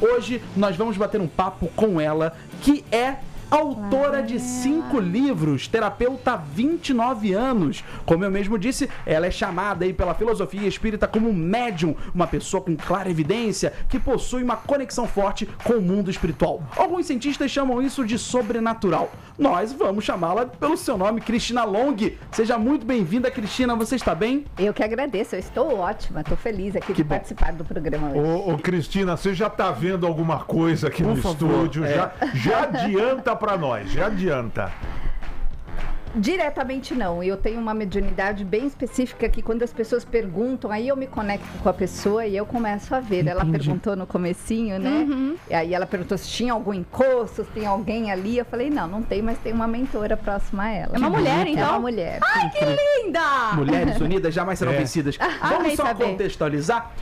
Hoje nós vamos bater um papo com ela, que é autora de 5 livros, terapeuta há 29 anos. Como eu mesmo disse, ela é chamada aí pela filosofia espírita como médium, uma pessoa com clara evidência que possui uma conexão forte com o mundo espiritual. Alguns cientistas chamam isso de sobrenatural. Nós vamos chamá-la pelo seu nome, Cristina Long. Seja muito bem-vinda, Cristina. Você está bem? Eu que agradeço, eu estou ótima, estou feliz aqui de participar do programa hoje. Ô, Cristina, você já está vendo alguma coisa aqui no estúdio? Já adianta para nós, já adianta. Diretamente não, eu tenho uma mediunidade bem específica que quando as pessoas perguntam, aí eu me conecto com a pessoa e eu começo a ver. Entendi. Ela perguntou no comecinho, né? E aí ela perguntou se tinha algum encosto, se tem alguém ali. Eu falei, não tem, mas tem uma mentora próxima a ela. É uma mulher, então? É uma mulher. Ai, que linda! Mulheres unidas jamais serão vencidas. Vamos só contextualizar,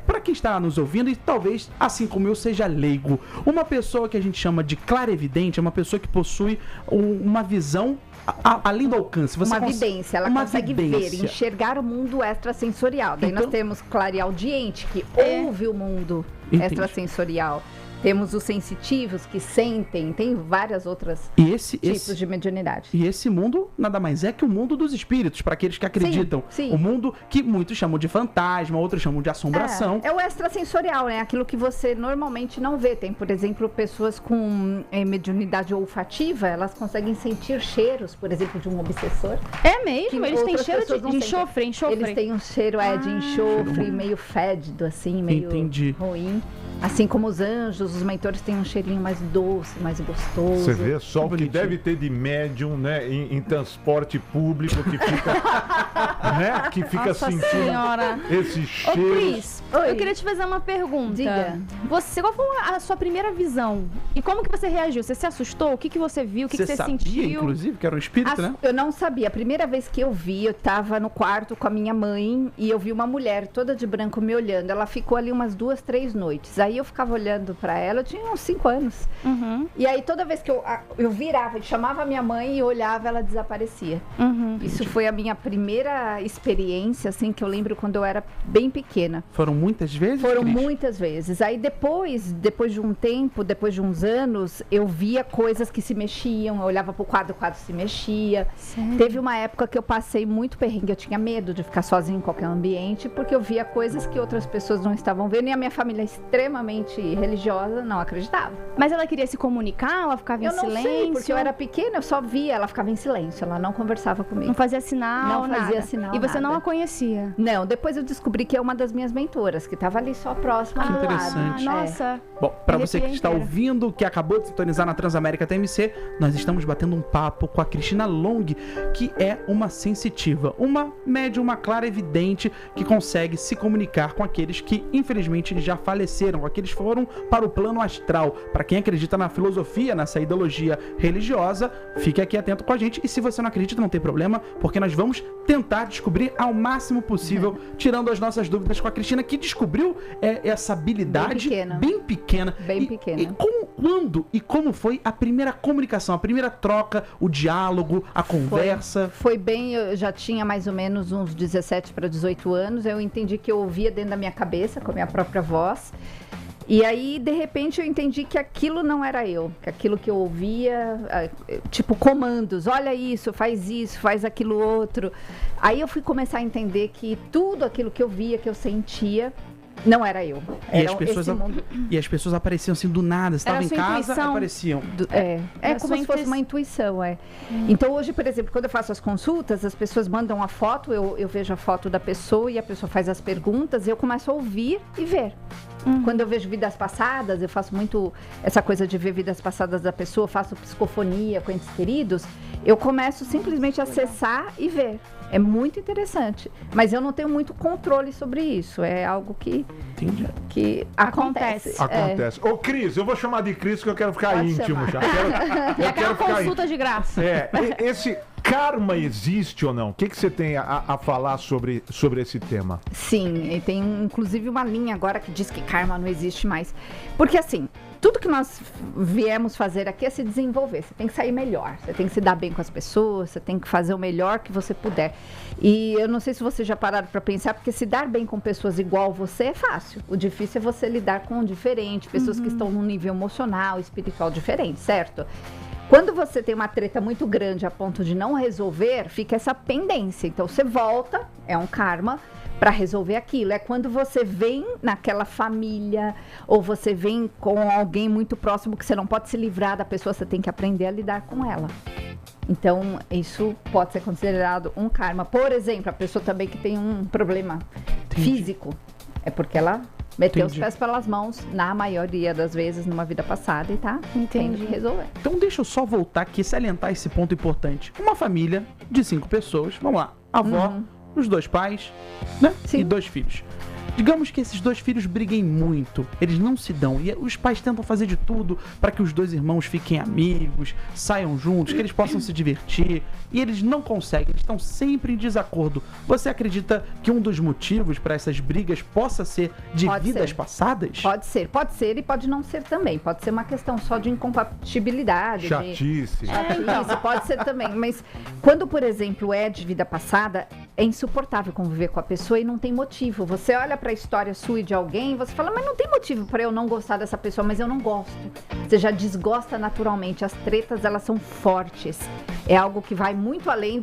para quem está nos ouvindo e talvez, assim como eu, seja leigo. Uma pessoa que a gente chama de clarevidente é uma pessoa que possui uma visão além do alcance. Você uma vidência, ela consegue ver, enxergar o mundo extrasensorial. Daí nós temos clareaudiente, que ouve o mundo extrasensorial. Temos os sensitivos que sentem, tem várias outras tipos de mediunidade. E esse mundo nada mais é que o mundo dos espíritos, para aqueles que acreditam. Sim. O mundo que muitos chamam de fantasma, outros chamam de assombração. É o extrasensorial, né? Aquilo que você normalmente não vê. Tem, por exemplo, pessoas com mediunidade olfativa, elas conseguem sentir cheiros, por exemplo, de um obsessor. É mesmo? Eles têm cheiro de enxofre? Eles têm um cheiro de enxofre, meio fédido, assim, meio ruim. Assim como os anjos, os mentores têm um cheirinho mais doce, mais gostoso. Você vê só o que deve ter de médium, né, em transporte público que fica, né, que fica Nossa sentindo senhora. esse cheiro. Ô, Cris, eu queria te fazer uma pergunta. Diga. Qual foi a sua primeira visão? E como que você reagiu? Você se assustou? O que você viu? O que você sabia, sentiu? Inclusive, que era um espírito, né? Eu não sabia. A primeira vez que eu vi, eu tava no quarto com a minha mãe e eu vi uma mulher toda de branco me olhando. Ela ficou ali umas 2, 3 noites. Aí eu ficava olhando pra ela, eu tinha uns 5 anos. E aí toda vez que eu virava e chamava a minha mãe e olhava, ela desaparecia. Isso foi a minha primeira experiência, assim, que eu lembro quando eu era bem pequena. Foram muitas vezes? Foram muitas vezes. Aí depois de um tempo, depois de uns anos, eu via coisas que se mexiam, eu olhava pro quadro, o quadro se mexia. Sério? Teve uma época que eu passei muito perrengue, eu tinha medo de ficar sozinha em qualquer ambiente, porque eu via coisas que outras pessoas não estavam vendo e a minha família é extremamente religiosa não acreditava. Mas ela queria se comunicar? Ela ficava em silêncio? Eu não sei, porque eu era pequena, eu só via, ela ficava em silêncio, ela não conversava comigo. Não fazia sinal, Não fazia nada. sinal, E você não nada. a conhecia? Não, depois eu descobri que é uma das minhas mentoras, que estava ali só próxima do lado. interessante. Nossa. Bom, para você que Arrepiei está inteira. ouvindo, que acabou de sintonizar na Transamérica TMC, nós estamos batendo um papo com a Cristina Long, que é uma sensitiva, uma médium, uma clarevidente que consegue se comunicar com aqueles que, infelizmente, já faleceram, aqueles que foram para o plano astral. Para quem acredita na filosofia, nessa ideologia religiosa, fique aqui atento com a gente. E se você não acredita, não tem problema, porque nós vamos tentar descobrir ao máximo possível, tirando as nossas dúvidas com a Cristina, que descobriu essa habilidade bem pequena. E quando e como foi a primeira comunicação, a primeira troca, o diálogo, a conversa? Foi bem, eu já tinha mais ou menos uns 17 para 18 anos, eu entendi que eu ouvia dentro da minha cabeça, com a minha própria voz. E aí, de repente, eu entendi que aquilo não era eu, que aquilo que eu ouvia, tipo comandos, olha isso, faz aquilo outro. Aí eu fui começar a entender que tudo aquilo que eu via, que eu sentia, não era eu. E as pessoas apareciam assim do nada, estavam em casa, apareciam. É como se fosse uma intuição, Então hoje, por exemplo, quando eu faço as consultas, as pessoas mandam a foto, eu vejo a foto da pessoa e a pessoa faz as perguntas, e eu começo a ouvir e ver. Quando eu vejo vidas passadas, eu faço muito essa coisa de ver vidas passadas da pessoa, faço psicofonia com entes queridos, eu começo simplesmente a acessar e ver. É muito interessante. Mas eu não tenho muito controle sobre isso. É algo que acontece. Acontece. Ô, Cris, eu vou chamar de Cris, que eu quero ficar íntimo já. É aquela consulta de graça. Esse Karma existe ou não? O que você tem a falar sobre esse tema? Sim, e tem inclusive uma linha agora que diz que karma não existe mais. Porque assim, tudo que nós viemos fazer aqui é se desenvolver. Você tem que sair melhor, você tem que se dar bem com as pessoas, você tem que fazer o melhor que você puder. E eu não sei se vocês já pararam para pensar, porque se dar bem com pessoas igual você é fácil. O difícil é você lidar com o diferente, pessoas que estão num nível emocional, espiritual diferente, certo? Quando você tem uma treta muito grande a ponto de não resolver, fica essa pendência. Então você volta, é um karma, para resolver aquilo. É quando você vem naquela família ou você vem com alguém muito próximo que você não pode se livrar da pessoa, você tem que aprender a lidar com ela. Então, isso pode ser considerado um karma. Por exemplo, a pessoa também que tem um problema físico, é porque ela meteu os pés pelas mãos, na maioria das vezes, numa vida passada, e tá tendo que resolver. Então deixa eu só voltar aqui e salientar esse ponto importante. Uma família de 5 pessoas, vamos lá, avó, os 2 pais, né? Sim. E 2 filhos. Digamos que esses 2 filhos briguem muito, eles não se dão, e os pais tentam fazer de tudo para que os 2 irmãos fiquem amigos, saiam juntos, que eles possam se divertir, e eles não conseguem, eles estão sempre em desacordo. Você acredita que um dos motivos para essas brigas possa ser de vidas passadas? Pode ser e pode não ser também. Pode ser uma questão só de incompatibilidade. Chatice. Chatice, pode ser também. Mas quando, por exemplo, é de vida passada, é insuportável conviver com a pessoa e não tem motivo. Você olha para a história sua e de alguém, você fala, mas não tem motivo para eu não gostar dessa pessoa, mas eu não gosto. Você já desgosta naturalmente. As tretas, elas são fortes. É algo que vai muito além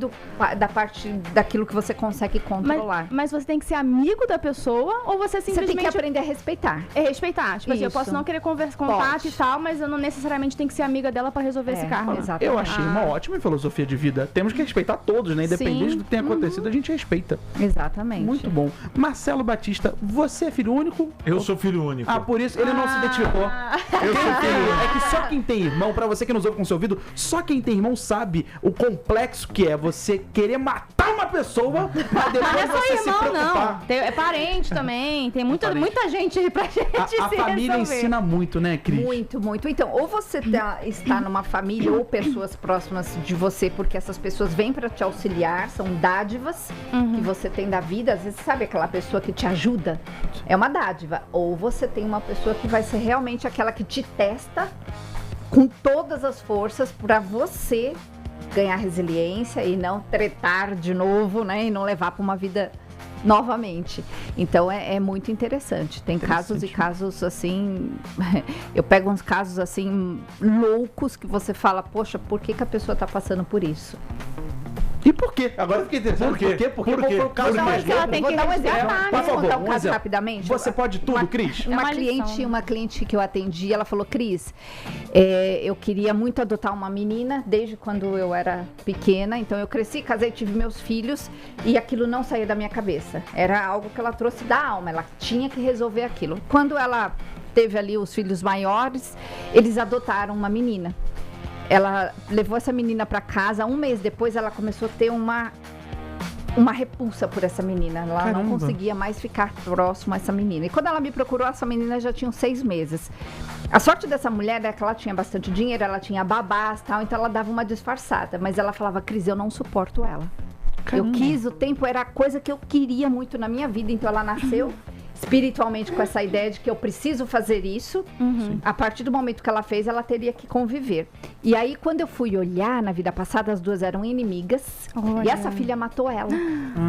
da parte daquilo que você consegue controlar. Mas você tem que ser amigo da pessoa ou você simplesmente... Você tem que aprender a respeitar. É respeitar. Tipo assim, eu posso não querer contato e tal, mas eu não necessariamente tenho que ser amiga dela para resolver esse karma. Exatamente. Eu achei uma ótima filosofia de vida. Temos que respeitar todos, né? Independente do que tenha acontecido, a gente respeita. Exatamente. Muito bom. Marcelo Batista, você é filho único? Eu sou filho único. Ah, por isso ele não se identificou. Eu sou filho único. É que só quem tem irmão, pra você que nos ouve com seu ouvido, só quem tem irmão sabe o complexo que é você querer matar uma pessoa, mas depois Não é você só se irmão, preocupar. não. É parente também. Tem muita gente aí pra gente A família resolver. ensina muito, né, Cris? Muito, muito. Então, ou você está numa família ou pessoas próximas de você, porque essas pessoas vêm para te auxiliar, são dádivas que você tem da vida. Às vezes, sabe aquela pessoa que te ajuda? É uma dádiva. Ou você tem uma pessoa que vai ser realmente aquela que te testa com todas as forças para você ganhar resiliência e não tretar de novo, né? E não levar para uma vida novamente. Então é muito interessante. Tem casos e casos assim. Eu pego uns casos assim loucos que você fala, poxa, por que a pessoa tá passando por isso? E por quê? Agora eu fiquei interessado. Por quê? Porque Por quê? foi o caso Por quê? mais Ela louco. tem Vou que dar um resgatar, exemplo. né? Por favor, Contar um um caso exemplo. rapidamente. Você pode tudo, Cris? É uma lição. Uma cliente que eu atendi, ela falou, Cris, eu queria muito adotar uma menina desde quando eu era pequena. Então eu cresci, casei, tive meus filhos e aquilo não saía da minha cabeça. Era algo que ela trouxe da alma, ela tinha que resolver aquilo. Quando ela teve ali os filhos maiores, eles adotaram uma menina. Ela levou essa menina para casa, 1 mês depois ela começou a ter uma repulsa por essa menina. Ela Caramba. não conseguia mais ficar próximo a essa menina. E quando ela me procurou, essa menina já tinha 6 meses. A sorte dessa mulher é que ela tinha bastante dinheiro, ela tinha babás e tal, então ela dava uma disfarçada. Mas ela falava, Cris, eu não suporto ela. Caramba. Eu quis, o tempo era a coisa que eu queria muito na minha vida, então ela nasceu espiritualmente com essa ideia de que eu preciso fazer isso. A partir do momento que ela fez, ela teria que conviver. E aí, quando eu fui olhar na vida passada, as duas eram inimigas. Olha. E essa filha matou ela.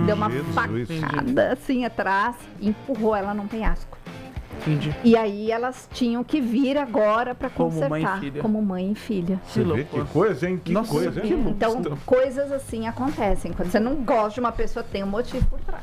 Deu uma Jesus. facada assim atrás e empurrou ela num penhasco. Entendi. E aí elas tinham que vir agora para Como consertar. mãe e filha. Como mãe e filha. Você vê que coisa, hein? Que Nossa, coisa, que hein? louco. Então, coisas assim acontecem. Quando você não gosta de uma pessoa, tem um motivo por trás.